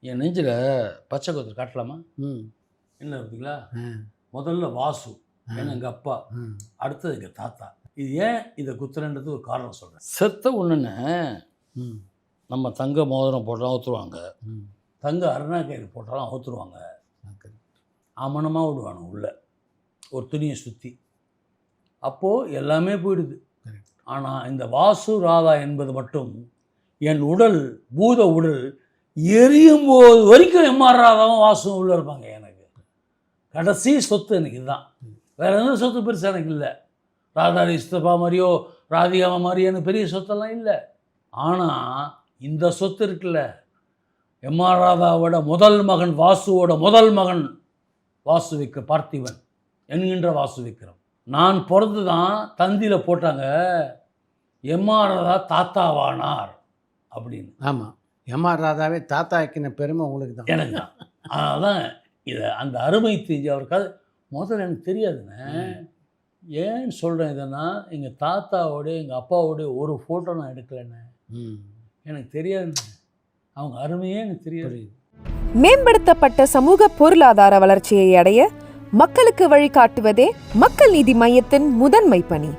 என் நெஞ்சில் பச்சை குத்துரு காட்டலாமா? என்ன இருக்குங்களா? முதல்ல வாசு, ஏன்னா எங்கள் அப்பா, அடுத்தது எங்கள் தாத்தா. இது ஏன் இதை குத்துறன்றது ஒரு காரணம் சொல்கிறேன். செத்த ஒன்றுன்னு நம்ம தங்க மோதிரம் போட்டாலும் அவுத்துருவாங்க, தங்க அருணாக்கயிறு போட்டாலும் அவுத்துருவாங்க, அமனமாக விடுவானு உள்ள ஒரு துணியை சுற்றி. அப்போது எல்லாமே போயிடுது. ஆனால் இந்த வாசு ராதா என்பது மட்டும் என் உடல், பூத உடல் எரியும் போது வரைக்கும் எம்ஆர் ராதாவும் வாசுவும் உள்ளே இருப்பாங்க. எனக்கு கடைசி சொத்து எனக்கு இதுதான். வேறு எந்த சொத்து பெருசாக எனக்கு இல்லை. ராதா இஸ்தபா மாதிரியோ ராதிகாமா மாதிரியோ எனக்கு பெரிய சொத்தெல்லாம் இல்லை. ஆனால் இந்த சொத்து இருக்குல்ல, எம்ஆர் ராதாவோட முதல் மகன் வாசுவோட முதல் மகன் வாசு விக்ரம், பார்த்திபன் என்கின்ற வாசு விக்ரம். நான் பிறந்து தான் தந்தியில் போட்டாங்க எம்ஆர் ராதா தாத்தாவானார் அப்படின்னு. ஆமாம், எம்ஆர் ராதாவே தாத்தா ஆக்கின பெருமை உங்களுக்கு தான், எனக்கு தான். அதான் இதை அந்த அருமை தெரிஞ்சு அவருக்காக முதல்ல எனக்கு தெரியாதுண்ணே. ஏன்னு சொல்கிறேன் இதன்னா, எங்கள் தாத்தாவோட எங்கள் அப்பாவோட ஒரு ஃபோட்டோ நான் எடுக்கலைண்ணே. எனக்கு தெரியாதுண்ணே, அவங்க அருமையே எனக்கு தெரியாது. மேம்படுத்தப்பட்ட சமூக பொருளாதார வளர்ச்சியை அடைய மக்களுக்கு வழிகாட்டுவதே மக்கள் நீதி மையத்தின் முதன்மை பணி.